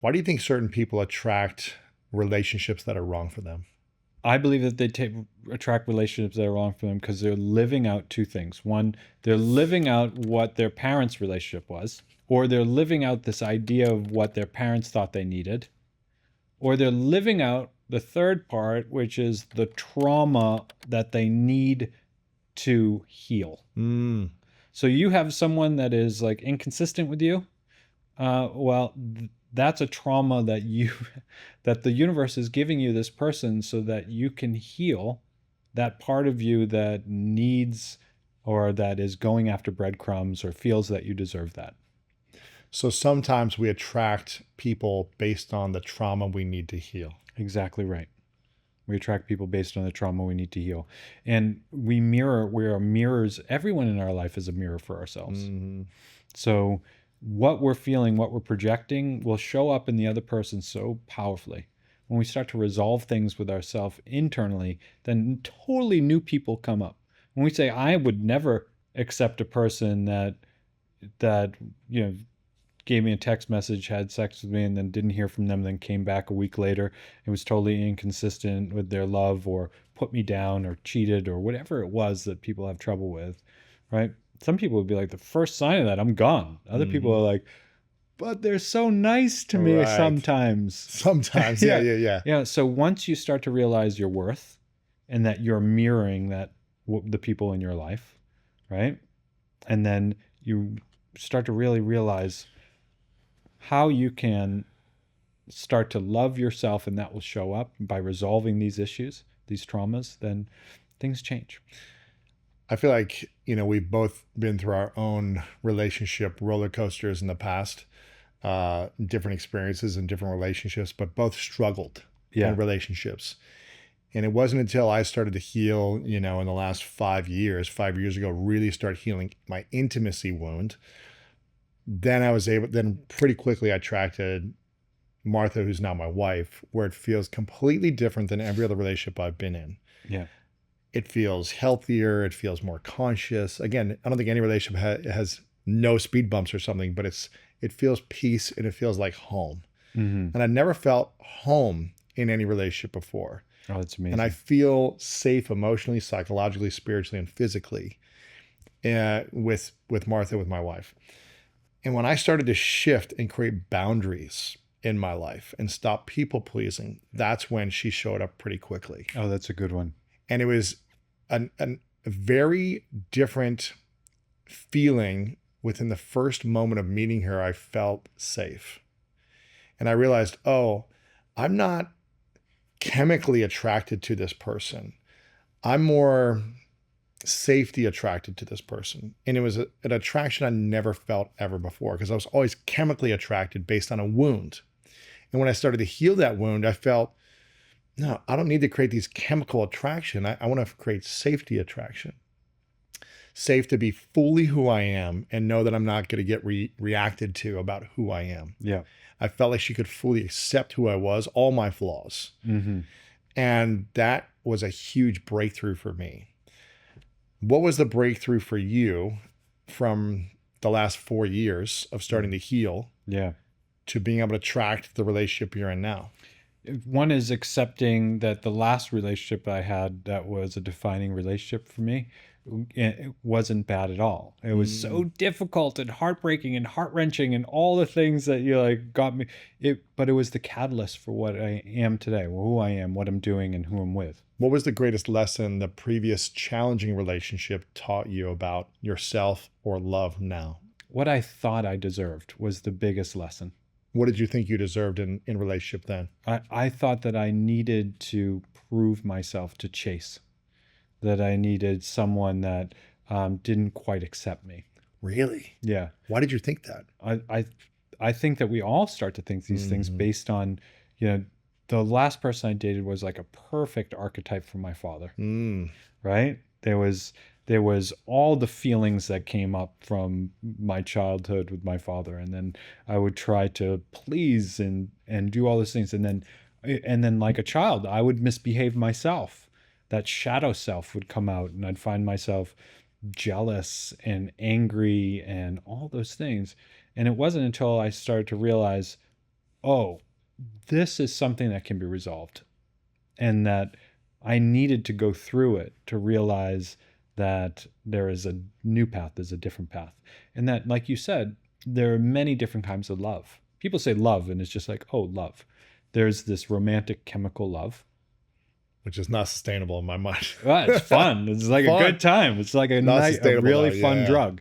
Why do you think certain people attract relationships that are wrong for them? I believe that attract relationships that are wrong for them because they're living out two things. One, they're living out what their parents' relationship was, or they're living out this idea of what their parents thought they needed, or they're living out the third part, which is the trauma that they need to heal. Mm, So you have someone that is like inconsistent with you. That's a trauma that you that the universe is giving you this person so that you can heal that part of you that needs or that is going after breadcrumbs or feels that you deserve that. so sometimes we attract people based on the trauma we need to heal. Exactly right. We attract people based on the trauma we need to heal. And we are mirrors. Everyone in our life is a mirror for ourselves. Mm, So what we're feeling, what we're projecting will show up in the other person so powerfully. When we start to resolve things with ourselves internally, then totally new people come up. When we say, I would never accept a person that you know gave me a text message, had sex with me, and then didn't hear from them, then came back a week later and was totally inconsistent with their love or put me down or cheated or whatever it was that people have trouble with, right? Some people would be like, the first sign of that, I'm gone. Other people mhm. are like, but they're so nice to me Right. sometimes. Sometimes. Yeah, Yeah. yeah, yeah. Yeah. So once you start to realize your worth and that you're mirroring the people in your life, right? And then you start to really realize how you can start to love yourself, and that will show up by resolving these issues, these traumas, then things change. I feel like, we've both been through our own relationship roller coasters in the past, different experiences and different relationships, but both struggled in Yeah. relationships. And it wasn't until I started to heal, in the last 5 years, 5 years ago, really start healing my intimacy wound. Then pretty quickly I attracted Martha, who's now my wife, where it feels completely different than every other relationship I've been in. Yeah. It feels healthier. It feels more conscious. Again, I don't think any relationship has no speed bumps or something, but it feels peace and it feels like home. Mm-hmm. And I never felt home in any relationship before. Oh, that's And I amazing. feel safe emotionally, psychologically, spiritually, and physically with Martha, with my wife. And when I started to shift and create boundaries in my life and stop people pleasing, that's when she showed up pretty quickly. Oh, that's a good one. And it was a very different feeling. Within the first moment of meeting her, I felt safe. And I realized, oh, I'm not chemically attracted to this person. I'm more safety attracted to this person. And it was an attraction I never felt ever before because I was always chemically attracted based on a wound. And when I started to heal that wound, I felt, no, I don't need to create these chemical attraction. I want to create safety attraction. Safe to be fully who I am and know that I'm not going to get reacted to about who I am. Yeah. I felt like she could fully accept who I was, all my flaws. Mm-hmm. And that was a huge breakthrough for me. What was the breakthrough for you from the last 4 years of starting to heal Yeah. to being able to attract the relationship you're in now? One is accepting that the last relationship I had that was a defining relationship for me, it wasn't bad at all. It was so Mm, difficult and heartbreaking and heart-wrenching and all the things that you like got me but it was the catalyst for what I am today, who I am, what I'm doing, and who I'm with. What was the greatest lesson the previous challenging relationship taught you about yourself or love now? What I thought I deserved was the biggest lesson. What did you think you deserved in relationship then? I thought that I needed to prove myself to Chase, that I needed someone that didn't quite accept me. Really? Yeah. Why did you think that? I, I I think that we all start to think these things Hmm. based on, you know, the last person I dated was like a perfect archetype for my father, Mm. right? There was all the feelings that came up from my childhood with my father, and then I would try to please and do all those things, and then like a child, I would misbehave myself. That shadow self would come out, and I'd find myself jealous and angry and all those things. And it wasn't until I started to realize oh, this is something that can be resolved, and that I needed to go through it to realize that there is a new path, there's a different path. And that, like you said, there are many different kinds of love. People say love, and it's just like, oh, love. There's this romantic chemical love, which is not sustainable in my mind. well, it's fun. It's like Fun. a good time. It's like a Not nice, a sustainable, really though, fun yeah. drug,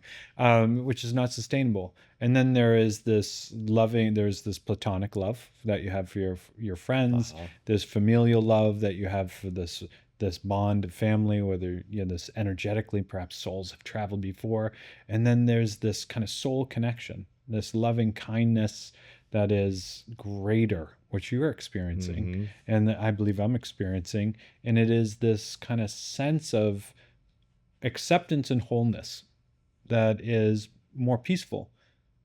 which is not sustainable. And then there is this loving. There's this platonic love that you have for your friends. There's familial love that you have for this bond of family, whether this energetically, perhaps souls have traveled before. And then there's this kind of soul connection, this loving kindness that is greater, which you're experiencing, and that I believe I'm experiencing. And it is this kind of sense of acceptance and wholeness that is more peaceful.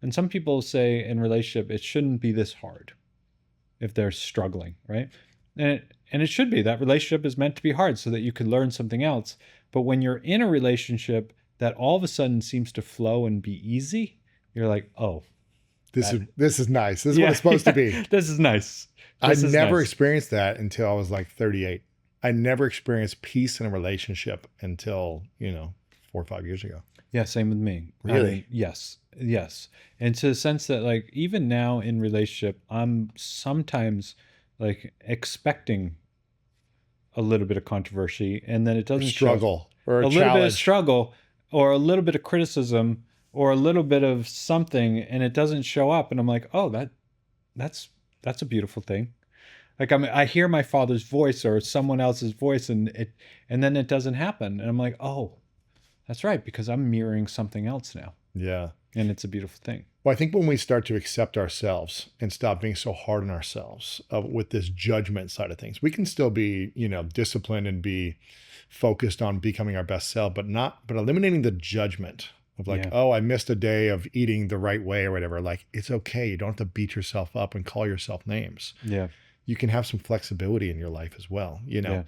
And some people say in relationship, it shouldn't be this hard if they're struggling, right? And it should be. That relationship is meant to be hard so that you can learn something else. But when you're in a relationship that all of a sudden seems to flow and be easy, you're like, oh, This is nice. This is what it's supposed to be. This is nice. I This is never nice. experienced that until I was like 38. I never experienced peace in a relationship until, 4 or 5 years ago. Yeah, same with me. Really? Yes. And to the sense that, like, even now in relationship, I'm sometimes like expecting a little bit of controversy, and then it doesn't Struggle or show. a A little bit of challenge. struggle, or a little bit of criticism, or a little bit of something, and it doesn't show up, and I'm like, oh, that's a beautiful thing. Like, I hear my father's voice or someone else's voice, and then it doesn't happen, and I'm like, oh, that's right, because I'm mirroring something else now, Yeah. and it's a beautiful thing. Well, I think when we start to accept ourselves and stop being so hard on ourselves with this judgment side of things, we can still be, disciplined and be focused on becoming our best self, but eliminating the judgment of like, Yeah. oh, I missed a day of eating the right way or whatever. Like, it's okay. You don't have to beat yourself up and call yourself names. Yeah. You can have some flexibility in your life as well, Yeah.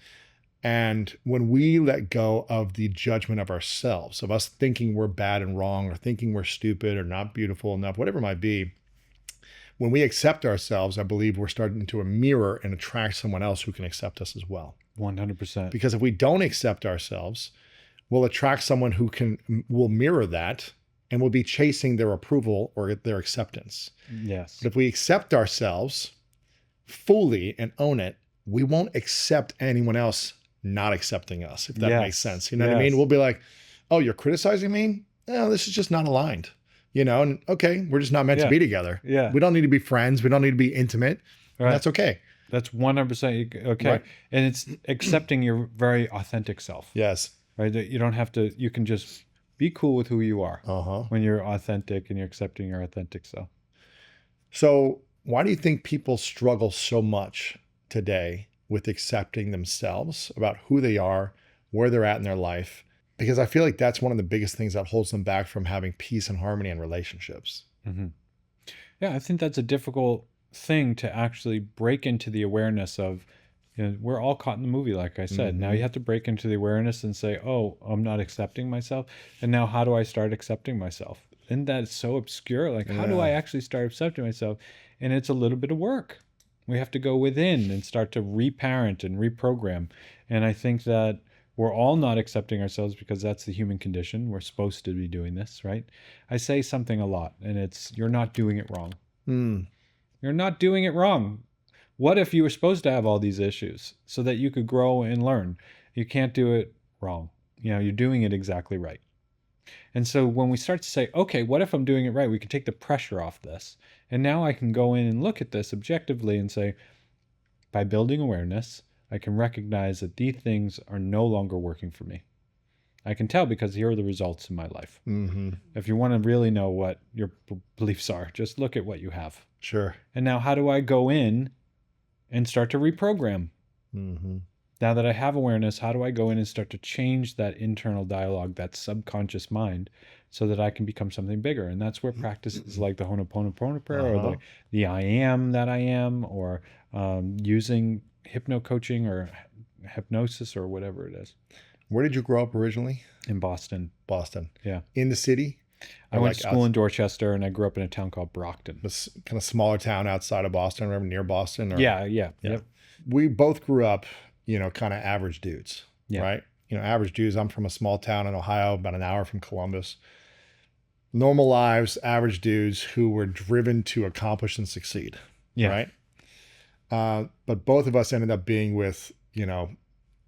And when we let go of the judgment of ourselves, of us thinking we're bad and wrong, or thinking we're stupid or not beautiful enough, whatever it might be, when we accept ourselves, I believe we're starting to mirror and attract someone else who can accept us as well. 100%. Because if we don't accept ourselves, we'll attract someone who will mirror that and will be chasing their approval or their acceptance. Yes. But if we accept ourselves fully and own it, we won't accept anyone else not accepting us, if that Yes. makes sense. You know what I mean? We'll be like, oh, you're criticizing me? No, this is just not aligned. And okay, we're just not meant to be together. Yeah. We don't need to be friends. We don't need to be intimate. Right. And that's okay. That's 100% okay. Right. And it's accepting your very authentic self, Yes. right? That you don't have to, you can just be cool with who you are when you're authentic and you're accepting your authentic self. So why do you think people struggle so much today with accepting themselves, about who they are, where they're at in their life? Because I feel like that's one of the biggest things that holds them back from having peace and harmony in relationships. Mm-hmm. Yeah, I think that's a difficult thing to actually break into the awareness of. We're all caught in the movie, like I said. Now you have to break into the awareness and say, oh, I'm not accepting myself. And now how do I start accepting myself? Isn't that so obscure? Like, how do I actually start accepting myself? And it's a little bit of work. We have to go within and start to reparent and reprogram. And I think that we're all not accepting ourselves because that's the human condition. We're supposed to be doing this, right? I say something a lot, and it's, you're not doing it wrong. You're not doing it wrong. What if you were supposed to have all these issues so that you could grow and learn? You can't do it wrong. You're doing it exactly right. And so when we start to say, okay, what if I'm doing it right? We can take the pressure off this. And now I can go in and look at this objectively and say, by building awareness, I can recognize that these things are no longer working for me. I can tell because here are the results in my life. Mm-hmm. If you want to really know what your beliefs are, just look at what you have. Sure. And now how do I go in and start to reprogram? Mm-hmm. Now that I have awareness, how do I go in and start to change that internal dialogue, that subconscious mind, so that I can become something bigger? And that's where practices like the Ho'oponopono prayer or the I am that I am, or using hypno-coaching or hypnosis or whatever it is. Where did you grow up originally? In Boston. Boston. Yeah. In the city? I Or went like to school in Dorchester, and I grew up in a town called Brockton. this kind of smaller town outside of Boston, remember, near Boston? Or, Yeah. yeah. Yep. We both grew up, kind of average dudes, Yeah. right? Average dudes. I'm from a small town in Ohio, about an hour from Columbus. Normal lives, average dudes who were driven to accomplish and succeed, Yeah. right? But both of us ended up being with,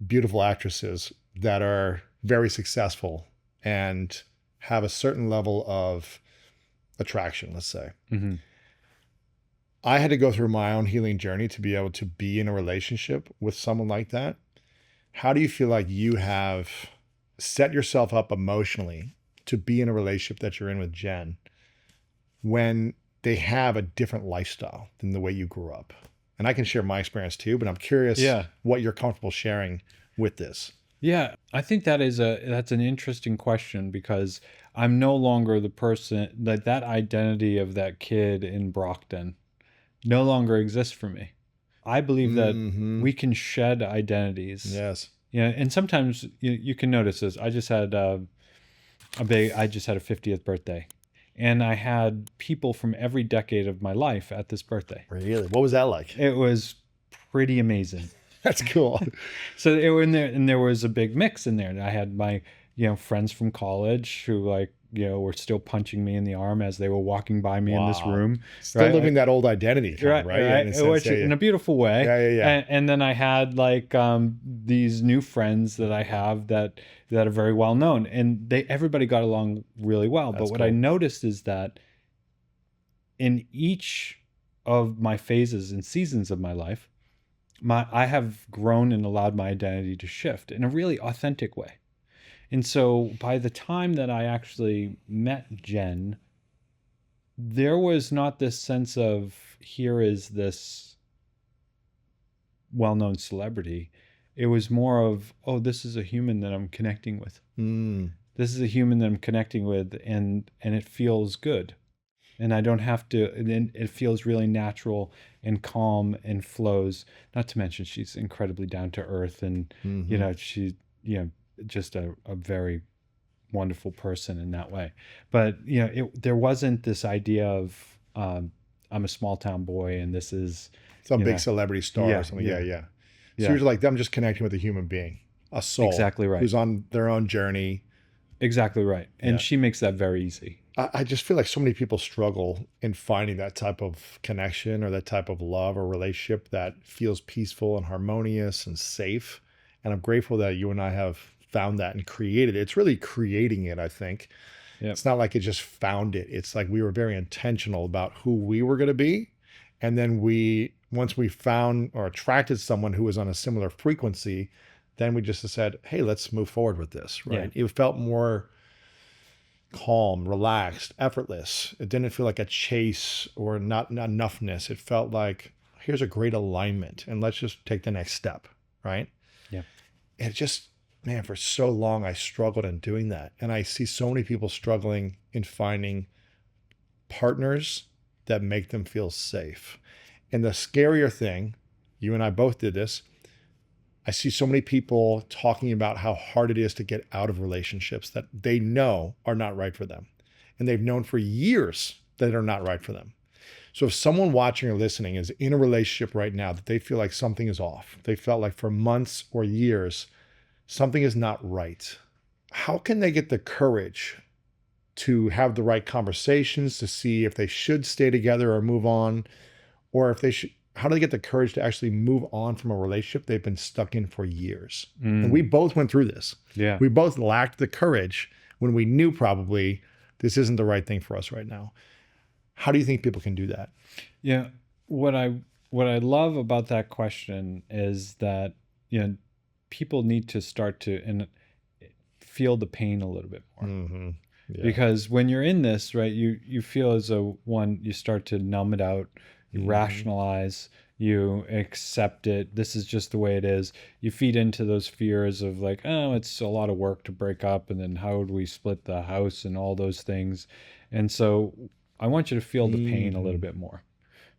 beautiful actresses that are very successful and have a certain level of attraction, let's say. Mm-hmm. I had to go through my own healing journey to be able to be in a relationship with someone like that. How do you feel like you have set yourself up emotionally to be in a relationship that you're in with Jen when they have a different lifestyle than the way you grew up? And I can share my experience too, but I'm curious what you're comfortable sharing with this. Yeah, I think that's an interesting question, because I'm no longer the person that identity of that kid in Brockton no longer exists for me. I believe that we can shed identities. Yes. And sometimes you can notice this. I just had a 50th birthday, and I had people from every decade of my life at this birthday. Really? What was that like? It was pretty amazing. That's cool. So they were in there, and there was a big mix in there. And I had my, friends from college who were still punching me in the arm as they were walking by me in this room. Still living that old identity, right? In a beautiful way. Yeah. And then I had these new friends that I have that are very well known, and everybody got along really well. But what I noticed is that in each of my phases and seasons of my life, I have grown and allowed my identity to shift in a really authentic way. And so by the time that I actually met Jen, there was not this sense of, here is this well-known celebrity. It was more of, oh, this is a human that I'm connecting with. This is a human that I'm connecting with, and it feels good. And I don't have to, and it feels really natural and calm and flows. Not to mention she's incredibly down to earth, and she's just a very wonderful person in that way. But there wasn't this idea of I'm a small town boy and this is some big celebrity star or something. Yeah. So you're like them just connecting with a human being, a soul, exactly right, who's on their own journey. Exactly right. And she makes that very easy. I just feel like so many people struggle in finding that type of connection or that type of love or relationship that feels peaceful and harmonious and safe. And I'm grateful that you and I have found that and created it. It's really creating it, I think. Yep. It's not like it just found it. It's like we were very intentional about who we were going to be. And then once we found or attracted someone who was on a similar frequency, then we just said, hey, let's move forward with this, right? Yeah. It felt more calm, relaxed, effortless. It didn't feel like a chase or not enoughness. It felt like, here's a great alignment and let's just take the next step, right? Yeah. And it just, man, for so long I struggled in doing that. And I see so many people struggling in finding partners that make them feel safe. And the scarier thing, you and I both did this, I see so many people talking about how hard it is to get out of relationships that they know are not right for them. And they've known for years that are not right for them. So if someone watching or listening is in a relationship right now that they feel like something is off, they felt like for months or years, something is not right, how can they get the courage to have the right conversations to see if they should stay together or move on, or if they should? How do they get the courage to actually move on from a relationship they've been stuck in for years? And we both went through this. Yeah. We both lacked the courage when we knew probably this isn't the right thing for us right now. How do you think people can do that? Yeah. What I love about that question is that, people need to start to feel the pain a little bit more. Mm-hmm. Yeah. Because when you're in this, right, you feel as though, you start to numb it out. You rationalize, you accept it. This is just the way it is. You feed into those fears of like, oh, it's a lot of work to break up. And then how would we split the house and all those things? And so I want you to feel the pain a little bit more.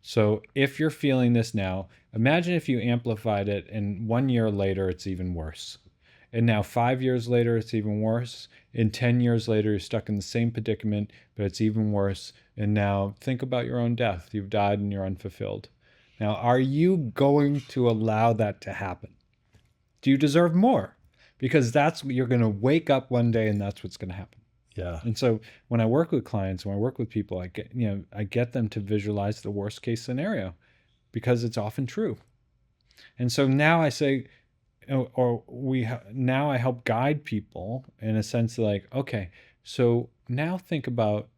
So if you're feeling this now, imagine if you amplified it and 1 year later, it's even worse. And now 5 years later, it's even worse. And 10 years later, you're stuck in the same predicament, but it's even worse. And now think about your own death. You've died and you're unfulfilled. Now, are you going to allow that to happen? Do you deserve more? Because that's what you're going to wake up one day and that's what's going to happen. Yeah. And so when I work with clients, when I work with people, I get them to visualize the worst case scenario because it's often true. And so now I say, now I help guide people in a sense like, okay, so now think about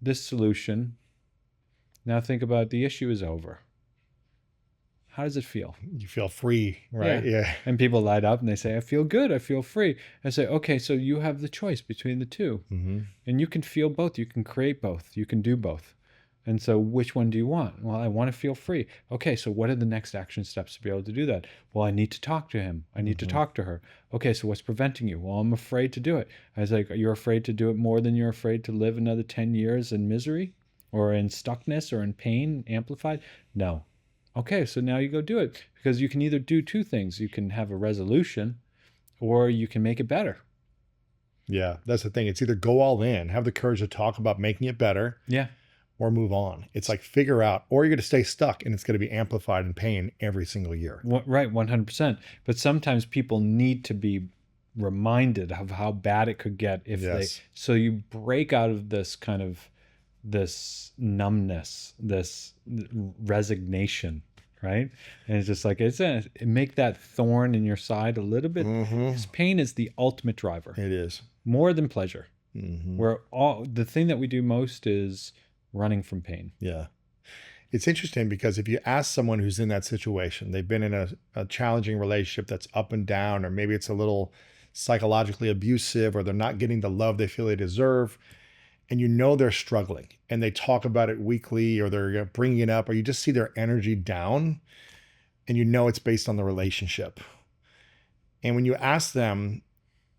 this solution. Now think about the issue is over. How does it feel? You feel free, right? Yeah. And people light up and they say, I feel good. I feel free. I say, okay, so you have the choice between the two. Mm-hmm. And you can feel both. You can create both. You can do both. And so which one do you want? Well, I want to feel free. Okay, so what are the next action steps to be able to do that? Well, I need to talk to him. I need to talk to her. Okay, so what's preventing you? Well, I'm afraid to do it. I was like, you're afraid to do it more than you're afraid to live another 10 years in misery or in stuckness or in pain amplified? No. Okay, so now you go do it because you can either do two things. You can have a resolution or you can make it better. Yeah, that's the thing. It's either go all in, have the courage to talk about making it better. Yeah. Or move on. It's like figure out, or you're going to stay stuck and it's going to be amplified in pain every single year. Right, 100%. But sometimes people need to be reminded of how bad it could get if so you break out of this kind of this numbness, this resignation, right? And it's just like make that thorn in your side a little bit. Because pain is the ultimate driver. It is more than pleasure. Where the thing that we do most is running from pain. Yeah. It's interesting because if you ask someone who's in that situation, they've been in a challenging relationship that's up and down, or maybe it's a little psychologically abusive, or they're not getting the love they feel they deserve, and you know they're struggling, and they talk about it weekly, or they're bringing it up, or you just see their energy down, and you know it's based on the relationship. And when you ask them,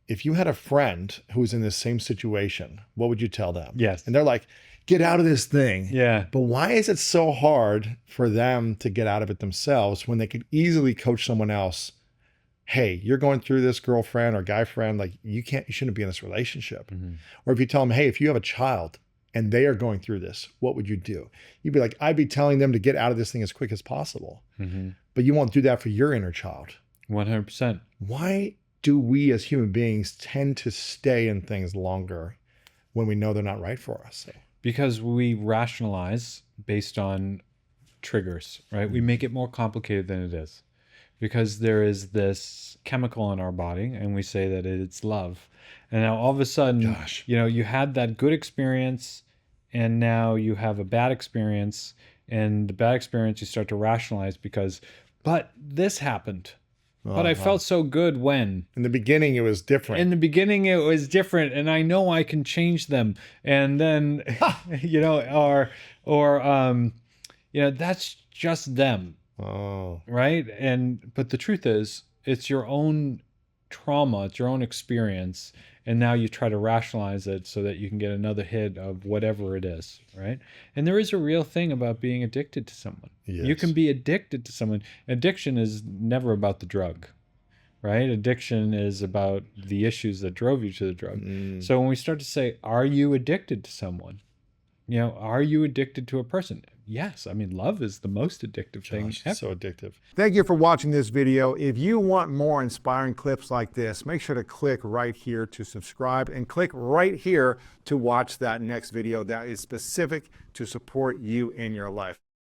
if you had a friend who was in this same situation, what would you tell them? Yes. And they're like, get out of this thing. Yeah. But why is it so hard for them to get out of it themselves when they could easily coach someone else? Hey, you're going through this, girlfriend or guy friend, like you shouldn't be in this relationship. Or if you tell them, hey, if you have a child and they are going through this, what would you do? You'd be like, I'd be telling them to get out of this thing as quick as possible. But you won't do that for your inner child. 100%. Why do we as human beings tend to stay in things longer when we know they're not right for us? Because we rationalize based on triggers, right? We make it more complicated than it is because there is this chemical in our body and we say that it's love. And now all of a sudden, you had that good experience and now you have a bad experience, and the bad experience you start to rationalize but this happened. But I felt so good when. In the beginning, it was different. In the beginning, it was different, and I know I can change them. And then, that's just them. Oh. Right? But the truth is, it's your own trauma, it's your own experience, and now you try to rationalize it so that you can get another hit of whatever it is, right? And there is a real thing about being addicted to someone. Yes. You can be addicted to someone. Addiction is never about the drug, right? Addiction is about the issues that drove you to the drug. So when we start to say, are you addicted to someone? Are you addicted to a person? Yes. I mean, love is the most addictive thing ever. So addictive. Thank you for watching this video. If you want more inspiring clips like this, make sure to click right here to subscribe and click right here to watch that next video that is specific to support you in your life.